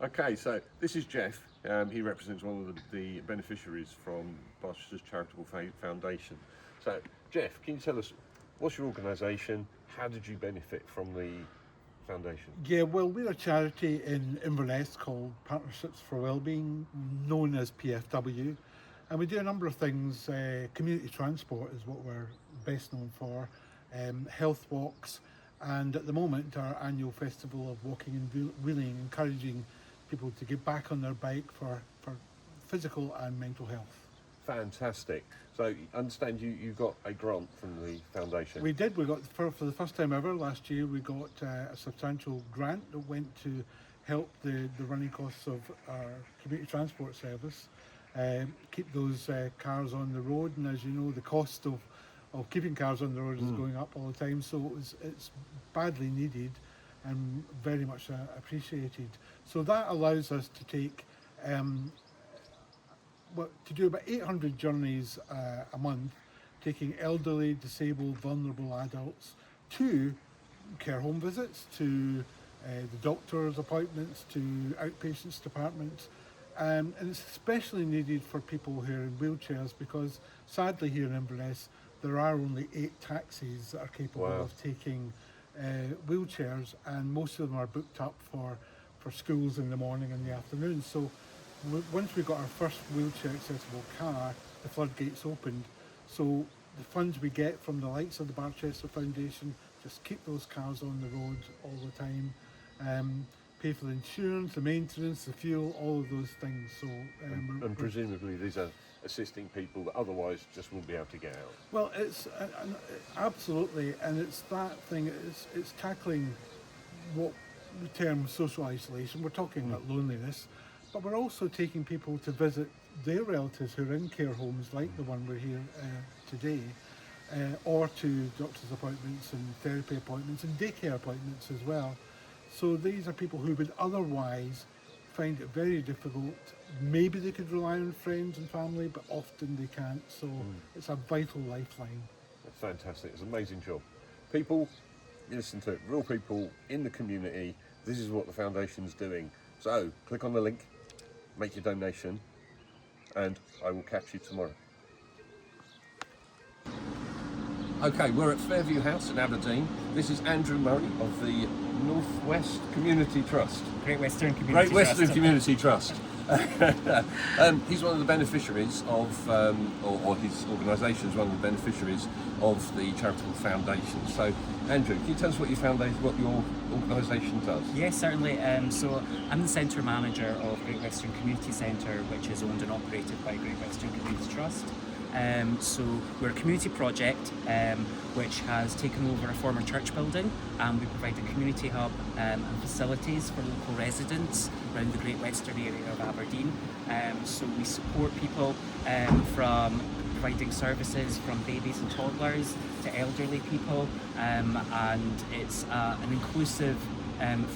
Okay, so this is Jeff. He represents one of the beneficiaries from Barchester's Charitable Foundation. So, Jeff, can you tell us, what's your organisation? How did you benefit from the foundation? Yeah, well, we're a charity in Inverness called Partnerships for Wellbeing, known as PFW, and we do a number of things. Community transport is what we're best known for, health walks, and at the moment our annual festival of walking and wheeling, encouraging people to get back on their bike for physical and mental health. Fantastic. So, I understand you got a grant from the foundation. We did. We got for the first time ever last year. We got a substantial grant that went to help the running costs of our community transport service, keep those cars on the road. And as you know, the cost of keeping cars on the road is going up all the time. So it's badly needed and very much appreciated. So that allows us to take. To do about 800 journeys a month, taking elderly, disabled, vulnerable adults to care home visits, to the doctor's appointments, to outpatients departments. And it's especially needed for people who are in wheelchairs because sadly here in Inverness there are only 8 taxis that are capable of taking wheelchairs, and most of them are booked up for schools in the morning and the afternoon. So once we got our first wheelchair accessible car, the floodgates opened. So the funds we get from the likes of the Barchester Foundation just keep those cars on the road all the time, pay for the insurance, the maintenance, the fuel, all of those things. So and presumably these are assisting people that otherwise just wouldn't be able to get out. Well, it's absolutely, and it's that thing. It's tackling what we term social isolation. We're talking about loneliness. But we're also taking people to visit their relatives who are in care homes like the one we're here today, or to doctor's appointments and therapy appointments and daycare appointments as well. So these are people who would otherwise find it very difficult. Maybe they could rely on friends and family, but often they can't. So it's a vital lifeline. That's fantastic. It's an amazing job. People, listen to it, real people in the community. This is what the foundation's doing. So click on the link, make your donation, and I will catch you tomorrow. Okay, we're at Fairview House in Aberdeen. This is Andrew Murray of the Northwest Community Trust. Great Western Community Great Western Trust. Community Trust. He's one of the beneficiaries of, or his organisation is one of the beneficiaries of the Charitable Foundation. So, Andrew, can you tell us what your organisation does? Yes, certainly. So I'm the centre manager of Great Western Community Centre, which is owned and operated by Great Western Community Trust. So we're a community project which has taken over a former church building, and we provide a community hub and facilities for local residents around the Great Western area of Aberdeen. So we support people from providing services from babies and toddlers to elderly people, and it's an inclusive,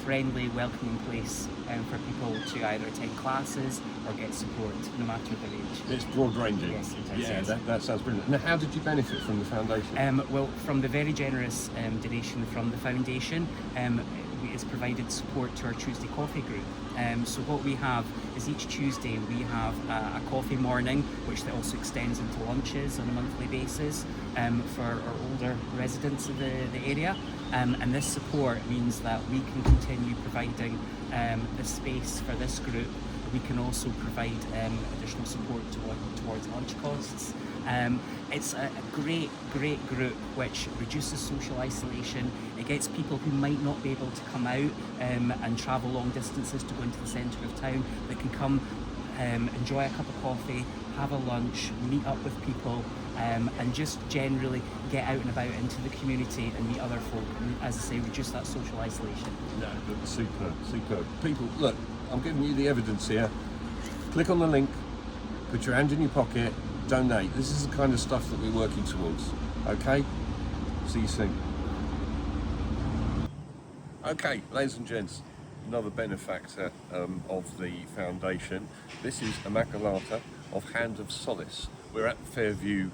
friendly, welcoming place for people to either attend classes or get support, no matter their age. It's broad ranging. Yes, it is. Yeah, Yes. that sounds brilliant. Now, how did you benefit from the foundation? Well, from the very generous donation from the foundation, it's provided support to our Tuesday coffee group. So what we have is each Tuesday we have a coffee morning, which also extends into lunches on a monthly basis for our older residents of the area. And this support means that we can continue providing the space for this group. We can also provide additional support towards lunch costs. It's a great group which reduces social isolation. It gets people who might not be able to come out and travel long distances to go into the centre of town. They can come, enjoy a cup of coffee, have a lunch, meet up with people, and just generally get out and about into the community and meet other folk, and, as I say, reduce that social isolation. No, but superb. People, look, I'm giving you the evidence here. Click on the link, put your hand in your pocket, donate. This is the kind of stuff that we're working towards. Okay? See you soon. Okay, ladies and gents, another benefactor of the foundation. This is Immaculata of Hand of Solace. we're at Fairview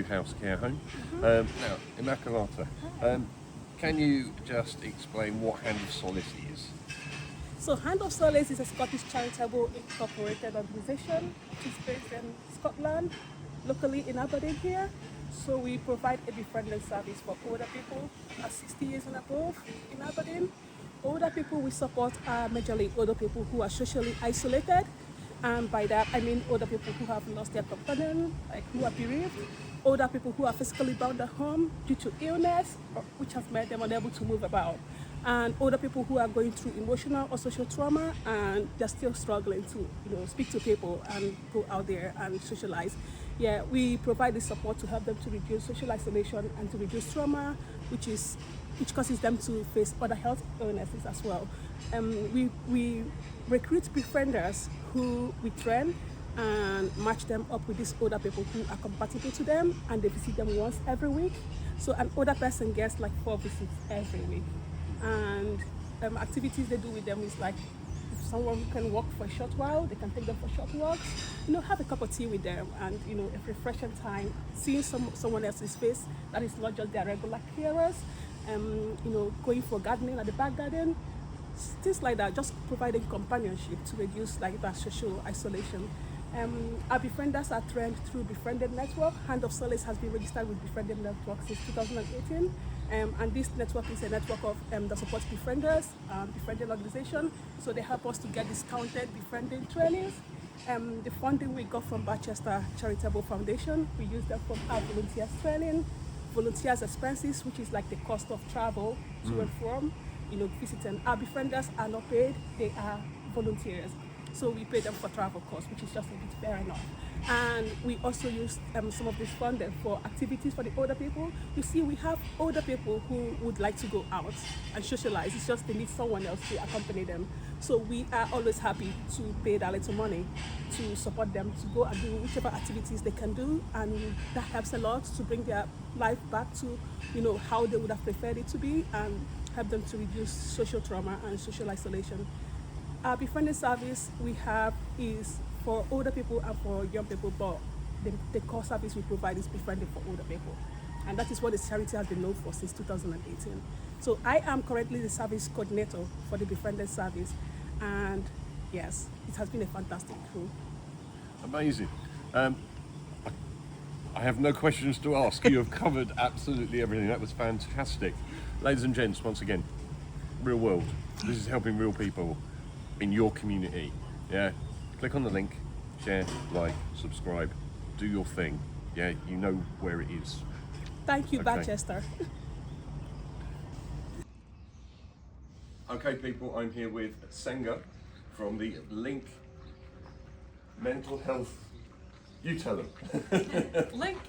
House Care Home. Now, Immaculata, can you just explain what Hand of Solace is? So Hand of Solace is a Scottish charitable incorporated organisation which is based in Scotland, locally in Aberdeen here. So we provide a befriending service for older people at 60 years and above in Aberdeen. Older people we support are majorly older people who are socially isolated. And by that I mean older people who have lost their companion, like who are bereaved, older people who are physically bound at home due to illness, which has made them unable to move about, and older people who are going through emotional or social trauma and they're still struggling to, speak to people and go out there and socialize. Yeah, we provide this support to help them to reduce social isolation and to reduce trauma, which causes them to face other health illnesses as well. We recruit befrienders who we train and match them up with these older people who are compatible to them, and they visit them once every week. So an older person gets like 4 visits every week. And activities they do with them is like, if someone can walk for a short while, they can take them for short walks, have a cup of tea with them, and a refreshing time, seeing someone else's face that is not just their regular carers, going for gardening at the back garden, things like that, just providing companionship to reduce like that social isolation. Our befrienders are trained through Befriended Network. Hand of Solace has been registered with Befriended Network since 2018. And this network is a network of that supports befrienders, befriending organization. So they help us to get discounted befriending trainings. The funding we got from Barchester Charitable Foundation, we use them for our volunteers training, volunteers expenses, which is like the cost of travel to and from, visiting. Our befrienders are not paid, they are volunteers. So we pay them for travel costs, which is just a bit fair enough. And we also use some of this funding for activities for the older people. You see, we have older people who would like to go out and socialize. It's just they need someone else to accompany them. So we are always happy to pay that little money to support them to go and do whichever activities they can do. And that helps a lot to bring their life back to, how they would have preferred it to be, and help them to reduce social trauma and social isolation. Our befriending service we have is for older people and for young people, but the core service we provide is befriending for older people. And that is what the charity has been known for since 2018. So I am currently the service coordinator for the befriending service. And yes, it has been a fantastic crew. Amazing. I have no questions to ask. You have covered absolutely everything. That was fantastic. Ladies and gents, once again, Real World. This is helping real people in your community. Yeah, click on the link, share, like, subscribe, do your thing. Yeah, you know where it is. Thank you, Okay. Barchester. Okay, people, I'm here with Senga from the Link Mental Health. You tell them. Link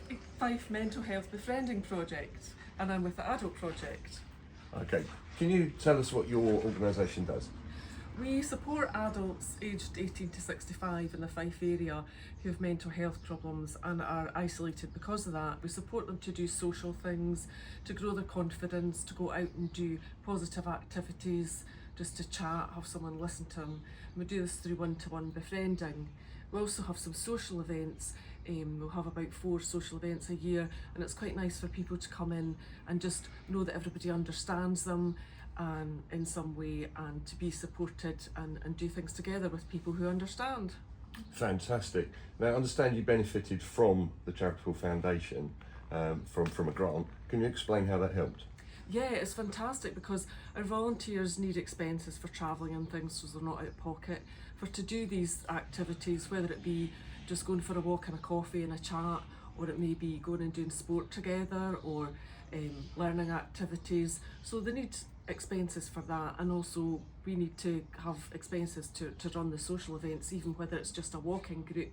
Fife Mental Health Befriending Project, and I'm with the Adult Project. Okay, can you tell us what your organisation does? We support adults aged 18 to 65 in the Fife area who have mental health problems and are isolated because of that. We support them to do social things, to grow their confidence, to go out and do positive activities, just to chat, have someone listen to them. And we do this through one-to-one befriending. We also have some social events. We'll have about 4 social events a year, and it's quite nice for people to come in and just know that everybody understands them in some way, and to be supported and do things together with people who understand. Fantastic. Now, I understand you benefited from the Charitable Foundation from a grant. Can you explain how that helped? Yeah, it's fantastic because our volunteers need expenses for travelling and things, so they're not out of pocket. To do these activities, whether it be just going for a walk and a coffee and a chat, or it may be going and doing sport together, or learning activities. So they need expenses for that, and also we need to have expenses to run the social events, even whether it's just a walking group,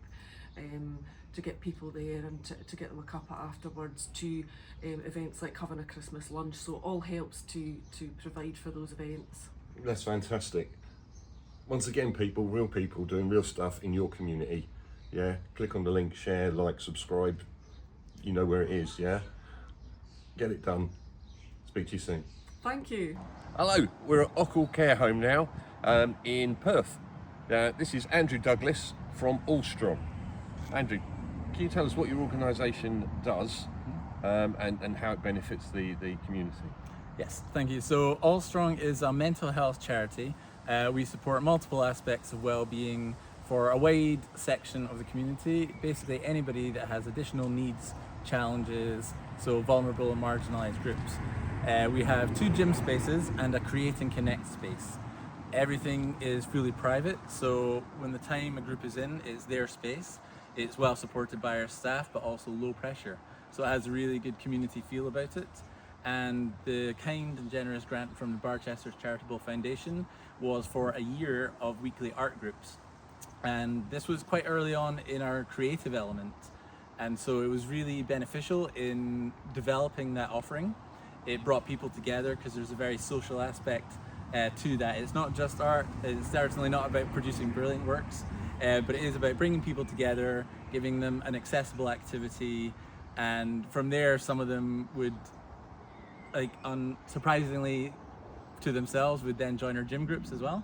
to get people there and to get them a cuppa afterwards, to events like having a Christmas lunch. So it all helps to provide for those events. That's fantastic. Once again, people, real people doing real stuff in your community. Yeah, click on the link, share, like, subscribe. You know where it is, yeah? Get it done. Speak to you soon. Thank you. Hello, we're at Ockle Care Home now in Perth. This is Andrew Douglas from Allstrong. Andrew, can you tell us what your organisation does and how it benefits the community? Yes, thank you. So All Strong is a mental health charity. We support multiple aspects of well-being for a wide section of the community, basically anybody that has additional needs, challenges, so vulnerable and marginalised groups. We have 2 gym spaces and a Create and Connect space. Everything is fully private, so when the time a group is in, it's their space. It's well supported by our staff, but also low pressure. So it has a really good community feel about it. And the kind and generous grant from the Barchester's Charitable Foundation was for a year of weekly art groups. And this was quite early on in our creative element. And so it was really beneficial in developing that offering. It brought people together because there's a very social aspect to that. It's not just art, it's certainly not about producing brilliant works, but it is about bringing people together, giving them an accessible activity, and from there some of them would, like unsurprisingly to themselves, would then join our gym groups as well.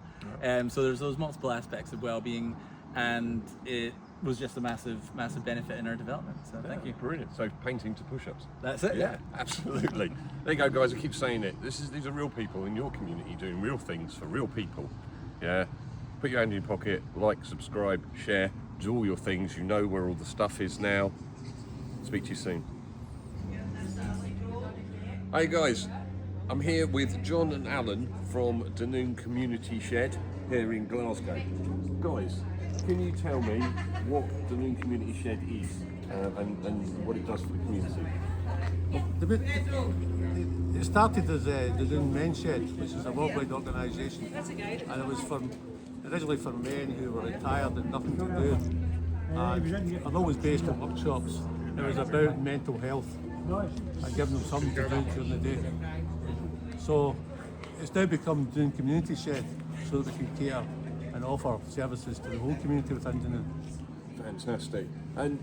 So there's those multiple aspects of well-being, and it was just a massive benefit in our development. So thank you. Brilliant. So painting to push-ups. That's it. Yeah, absolutely. There you go, guys. I keep saying it. These are real people in your community doing real things for real people. Yeah. Put your hand in your pocket, like, subscribe, share, do all your things. You know where all the stuff is now. Speak to you soon. Hey guys, I'm here with John and Alan from Dunoon Community Shed here in Glasgow. Guys, can you tell me what Dunoon Community Shed is and what it does for the community? It started as the Dunoon Men's Shed, which is a worldwide organisation, and it was originally for men who were retired and nothing to do. And I'm always based in workshops. It was about mental health and giving them something to do during the day. So it's now become Dunoon Community Shed, so that we can cater and offer services to the whole community within Dunoon. Fantastic. And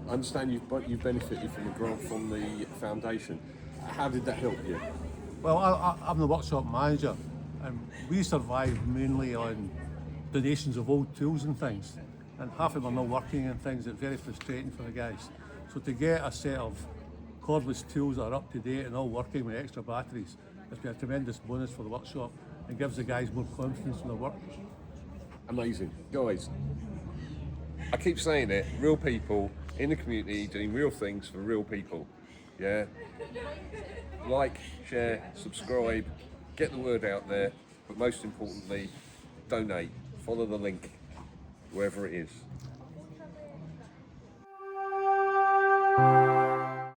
I understand you've benefited from a grant from the foundation. How did that help you? Well, I'm the workshop manager, and we survive mainly on donations of old tools and things. And half of them are not working and things. It's very frustrating for the guys. So to get a set of cordless tools that are up to date and all working with extra batteries, it's been a tremendous bonus for the workshop and gives the guys more confidence in their work. Amazing. Guys, I keep saying it, real people in the community doing real things for real people. Yeah? Like, share, subscribe, get the word out there, but most importantly, donate. Follow the link, wherever it is.